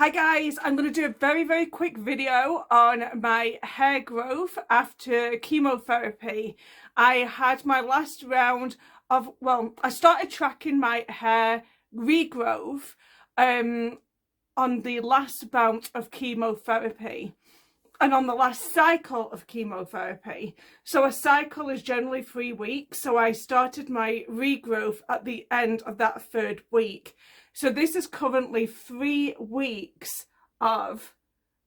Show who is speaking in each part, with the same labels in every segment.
Speaker 1: Hi guys, I'm going to do a very quick video on my hair growth after chemotherapy. I had my last round of, I started tracking my hair regrowth on the last bout of chemotherapy and on the last cycle of chemotherapy. So a cycle is generally 3 weeks, so I started my regrowth at the end of that 3rd week. So this is currently 3 weeks of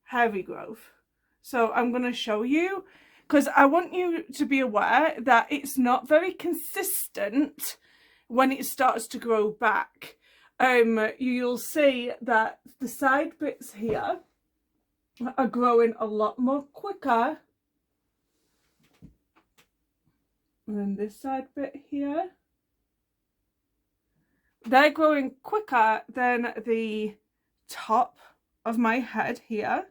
Speaker 1: hair regrowth. So I'm going to show you, because I want you to be aware that it's not very consistent when it starts to grow back. You'll see that the side bits here are growing a lot more quicker than this side bit here. They're growing quicker than the top of my head here.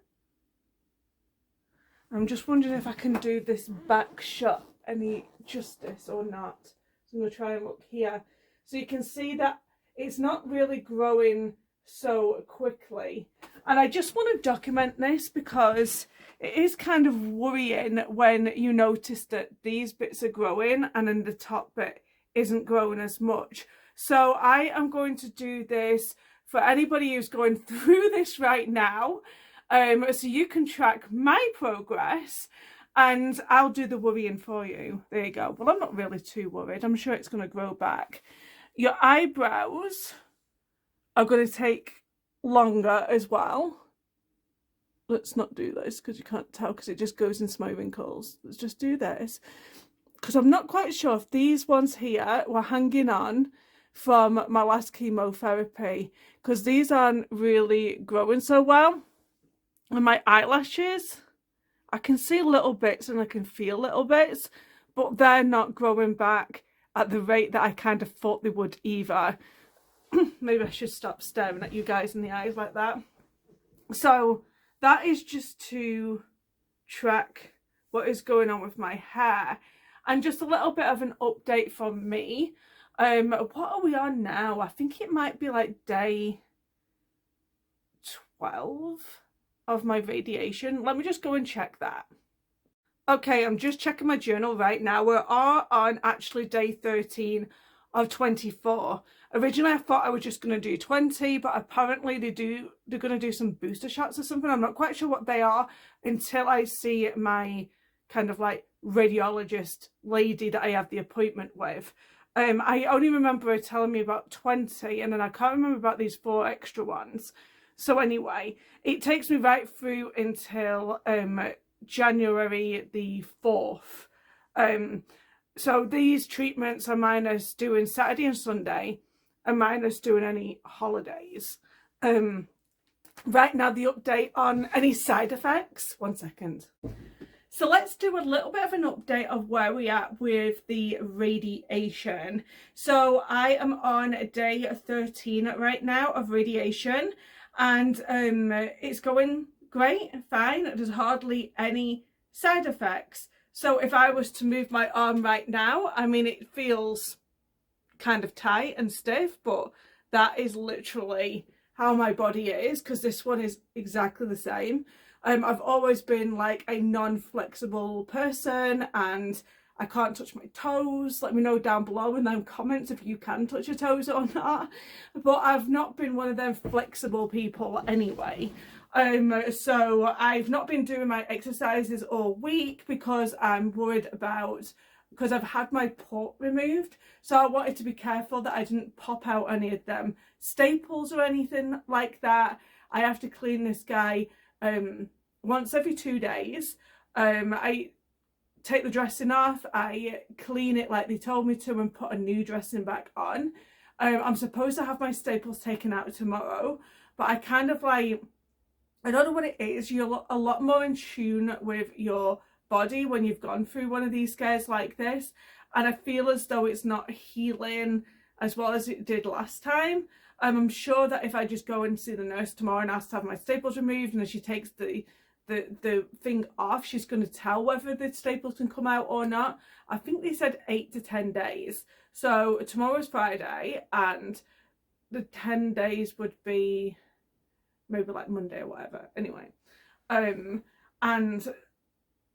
Speaker 1: I'm just wondering if I can do this back shot any justice or not. So I'm going to try and look here. So you can see that it's not really growing so quickly. And I just want to document this because it is kind of worrying when you notice that these bits are growing and then the top bit isn't growing as much. So I am going to do this for anybody who's going through this right now, so you can track my progress and I'll do the worrying for you. There you go. Well, I'm not really too worried. I'm sure it's going to grow back. Your eyebrows are going to take longer as well. Let's not do this because you can't tell because it just goes into my wrinkles. Let's just do this because I'm not quite sure if these ones here were hanging on from my last chemotherapy because these aren't really growing so well. And my eyelashes, I can see little bits and I can feel little bits, but they're not growing back at the rate that I kind of thought they would either. Maybe I should stop staring at you guys in the eyes like that. So that is just to track what is going on with my hair. And just a little bit of an update from me. What are we on now? I think it might be like day 12 of my radiation. Let me just go and check that. Okay, I'm just checking my journal right now. We are on actually day 13 of 24. Originally I thought I was just going to do 20, but apparently they're going to do some booster shots or something. I'm not quite sure what they are until I see my kind of like radiologist lady that I have the appointment with. I only remember her telling me about 20 and then I can't remember about these 4 extra ones. So anyway, it takes me right through until January the 4th. So these treatments are minus doing Saturday and Sunday and minus doing any holidays. Right now, the update on any side effects. 1 second. So let's do a little bit of an update of where we are with the radiation. So I am on day 13 right now of radiation and it's going great, fine. There's hardly any side effects. So if I was to move my arm right now, I mean, it feels kind of tight and stiff, but that is literally how my body is because this one is exactly the same. I've always been like a non-flexible person and I can't touch my toes. Let me know down below in them comments if you can touch your toes or not. But I've not been one of them flexible people anyway. So I've not been doing my exercises all week because I'm worried about, because I've had my port removed. So I wanted to be careful that I didn't pop out any of them staples or anything like that. I have to clean this guy once every 2 days. I take the dressing off, I clean it like they told me to and put a new dressing back on. I'm supposed to have my staples taken out tomorrow, but I kind of like, I don't know what it is. You're a lot more in tune with your body when you've gone through one of these scares like this. And I feel as though it's not healing as well as it did last time. I'm sure that if I just go and see the nurse tomorrow and ask to have my staples removed and then she takes the thing off, she's going to tell whether the staples can come out or not. I think they said 8 to 10 days. So tomorrow's Friday and the 10 days would be maybe like Monday or whatever. Anyway, and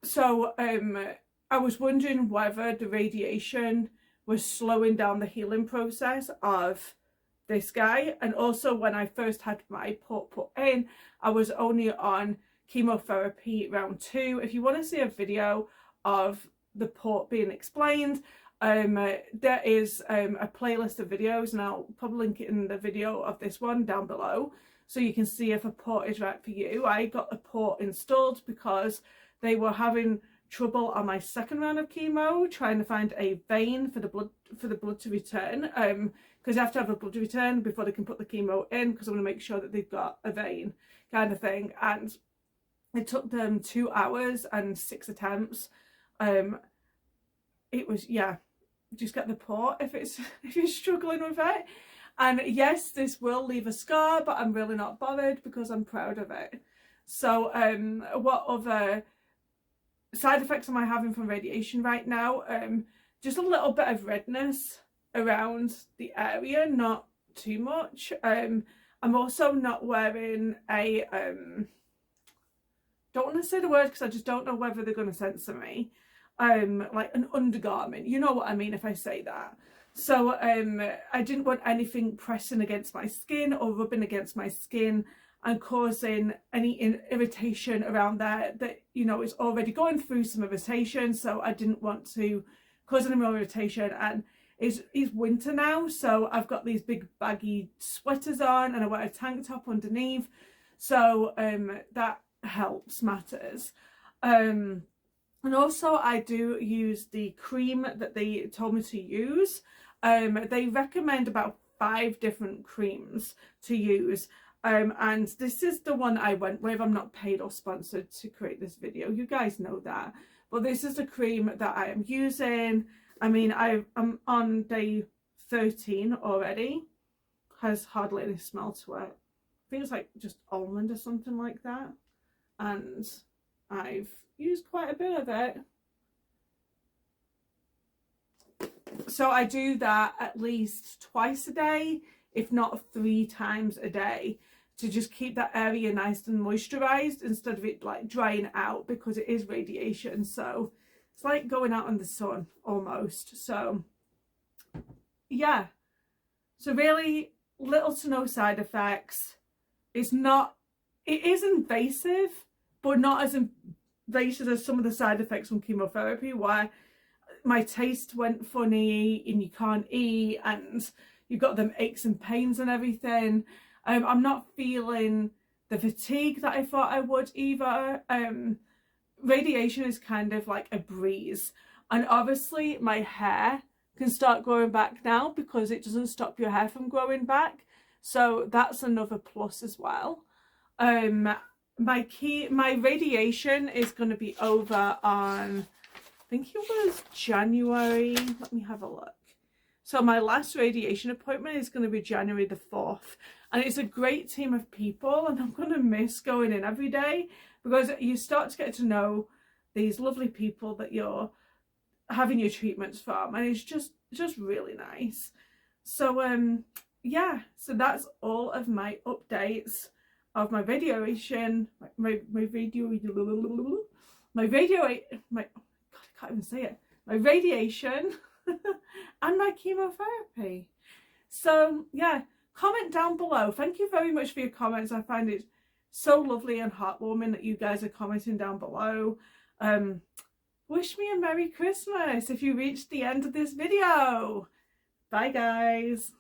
Speaker 1: so I was wondering whether the radiation was slowing down the healing process of this guy. And also when I first had my port put in, I was only on chemotherapy round 2. If you want to see a video of the port being explained, there is a playlist of videos, and I'll probably link it in the video of this one down below, so you can see if a port is right for you. I got the port installed because they were having trouble on my second round of chemo trying to find a vein for the blood to return, because you have to have a blood return before they can put the chemo in, because I want to make sure that they've got a vein kind of thing. And it took them 2 hours and 6 attempts. It was, yeah, just get the port if you're struggling with it. And yes, this will leave a scar, but I'm really not bothered because I'm proud of it. So what other side effects am I having from radiation right now? Just a little bit of redness around the area, not too much. I'm also not wearing a don't want to say the word because I just don't know whether they're going to censor me, like an undergarment, you know what I mean if I say that. So I didn't want anything pressing against my skin or rubbing against my skin and causing any irritation around there that, you know, is already going through some irritation. So I didn't want to cause any more irritation. And it's winter now, so I've got these big baggy sweaters on and I wear a tank top underneath. So that helps matters. And also I do use the cream that they told me to use. They recommend about 5 different creams to use. And this is the one I went with. I'm not paid or sponsored to create this video, you guys know that, but this is the cream that I am using. I mean, I'm on day 13 already. Has hardly any smell to it. I think it's like just almond or something like that, and I've used quite a bit of it. So I do that at least twice a day, if not 3 times a day, to just keep that area nice and moisturized instead of it like drying out, because it is radiation. So it's like going out in the sun almost. So yeah, so really little to no side effects. It is invasive, but not as invasive as some of the side effects from chemotherapy, where my taste went funny and you can't eat and you've got them aches and pains and everything. I'm not feeling the fatigue that I thought I would either. Radiation is kind of like a breeze, and obviously my hair can start growing back now because it doesn't stop your hair from growing back, so that's another plus as well. My radiation is going to be over on, I think it was January, let me have a look. So my last radiation appointment is going to be January the 4th. And it's a great team of people, and I'm going to miss going in every day, because you start to get to know these lovely people that you're having your treatments from, and it's just really nice. So yeah, so that's all of my updates of my radiation, my radiation and my chemotherapy. So yeah, comment down below. Thank you very much for your comments. I find it so lovely and heartwarming that you guys are commenting down below. Wish me a Merry Christmas if you reached the end of this video. Bye guys.